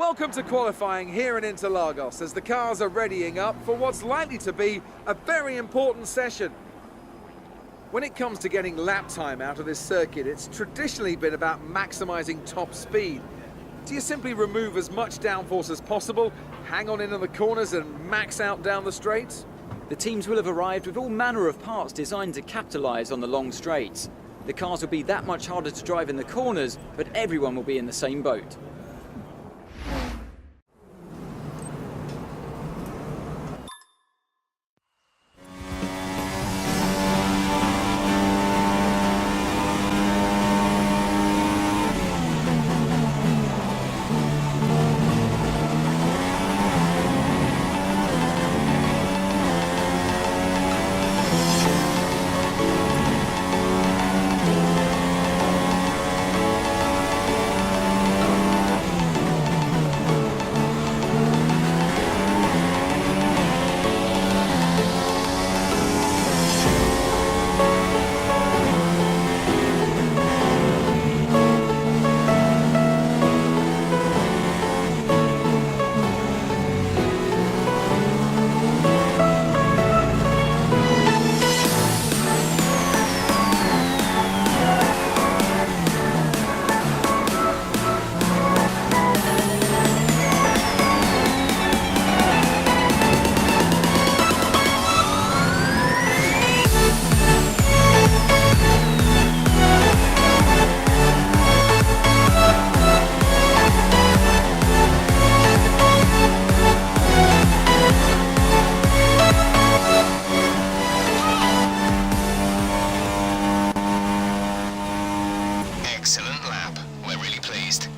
Welcome to qualifying here in Interlagos as the cars are readying up for what's likely to be a very important session. When it comes to getting lap time out of this circuit, it's traditionally been about maximising top speed. Do you simply remove as much downforce as possible, hang on into the corners and max out down the straights? The teams will have arrived with all manner of parts designed to capitalise on the long straights. The cars will be that much harder to drive in the corners, but everyone will be in the same boat. Excellent lap. We're really pleased.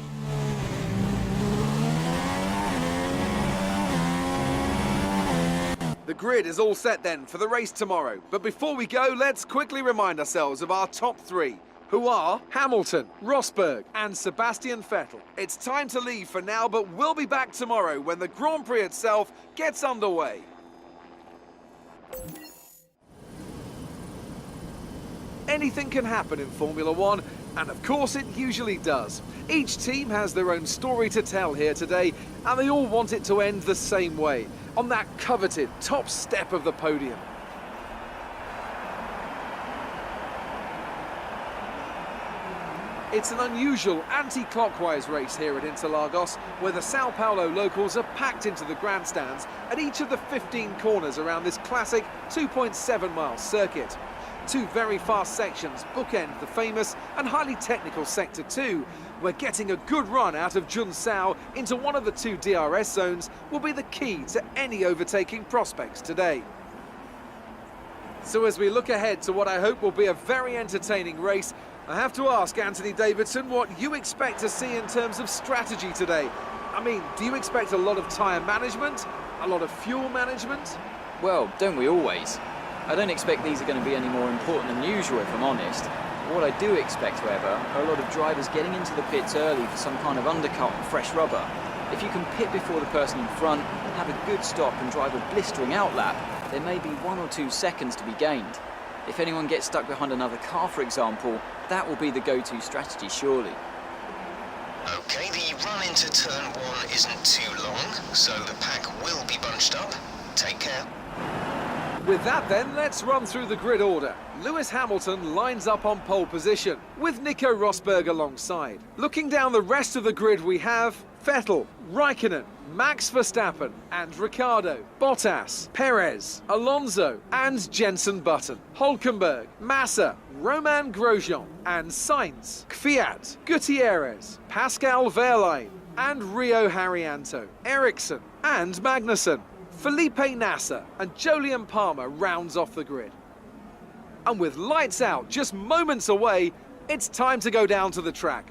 The grid is all set then for the race tomorrow. But before we go, let's quickly remind ourselves of our top three, who are Hamilton, Rosberg and Sebastian Vettel. It's time to leave for now, but we'll be back tomorrow when the Grand Prix itself gets underway. Anything can happen in Formula One, and of course it usually does. Each team has their own story to tell here today, and they all want it to end the same way, on that coveted top step of the podium. It's an unusual anti-clockwise race here at Interlagos, where the Sao Paulo locals are packed into the grandstands at each of the 15 corners around this classic 2.7-mile circuit. Two very fast sections bookend the famous and highly technical Sector 2, where getting a good run out of Junsao into one of the two DRS zones will be the key to any overtaking prospects today. So as we look ahead to what I hope will be a very entertaining race, I have to ask Anthony Davidson what you expect to see in terms of strategy today. I mean, do you expect a lot of tyre management? A lot of fuel management? Well, don't we always? I don't expect these are going to be any more important than usual, if I'm honest. What I do expect, however, are a lot of drivers getting into the pits early for some kind of undercut and fresh rubber. If you can pit before the person in front, have a good stop and drive a blistering outlap, there may be 1 or 2 seconds to be gained. If anyone gets stuck behind another car, for example, that will be the go-to strategy, surely. Okay, the run into turn 1 isn't too long, so the pack will be bunched up. Take care. With that then, let's run through the grid order. Lewis Hamilton lines up on pole position, with Nico Rosberg alongside. Looking down the rest of the grid we have Vettel, Raikkonen, Max Verstappen and Ricciardo, Bottas, Perez, Alonso and Jenson Button, Hülkenberg, Massa, Romain Grosjean and Sainz, Kvyat, Gutierrez, Pascal Wehrlein and Rio Haryanto, Ericsson and Magnussen. Felipe Nasser and Jolyon Palmer rounds off the grid. And with lights out just moments away, it's time to go down to the track.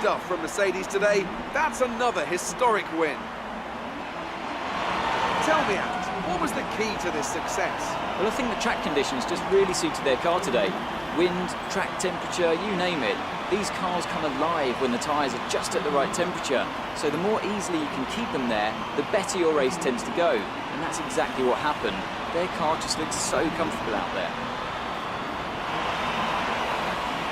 stuff from Mercedes today. That's another historic win. Tell me, Ant, what was the key to this success? Well, I think the track conditions just really suited their car today. Wind, track temperature, you name it. These cars come alive when the tyres are just at the right temperature. So the more easily you can keep them there, the better your race tends to go. And that's exactly what happened. Their car just looks so comfortable out there.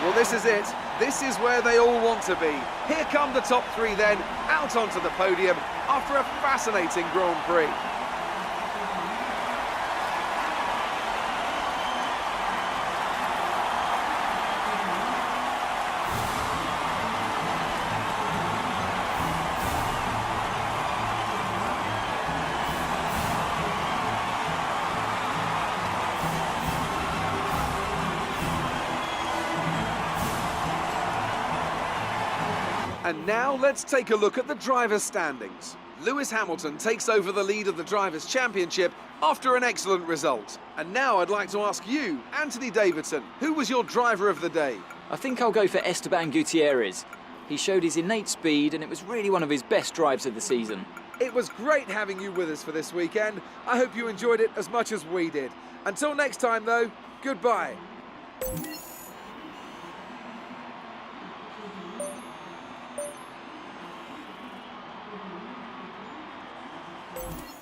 Well, this is it. This is where they all want to be. Here come the top three then, out onto the podium after a fascinating Grand Prix. And now let's take a look at the drivers' standings. Lewis Hamilton takes over the lead of the Drivers' Championship after an excellent result. And now I'd like to ask you, Anthony Davidson, who was your driver of the day? I think I'll go for Esteban Gutierrez. He showed his innate speed and it was really one of his best drives of the season. It was great having you with us for this weekend. I hope you enjoyed it as much as we did. Until next time though, goodbye. You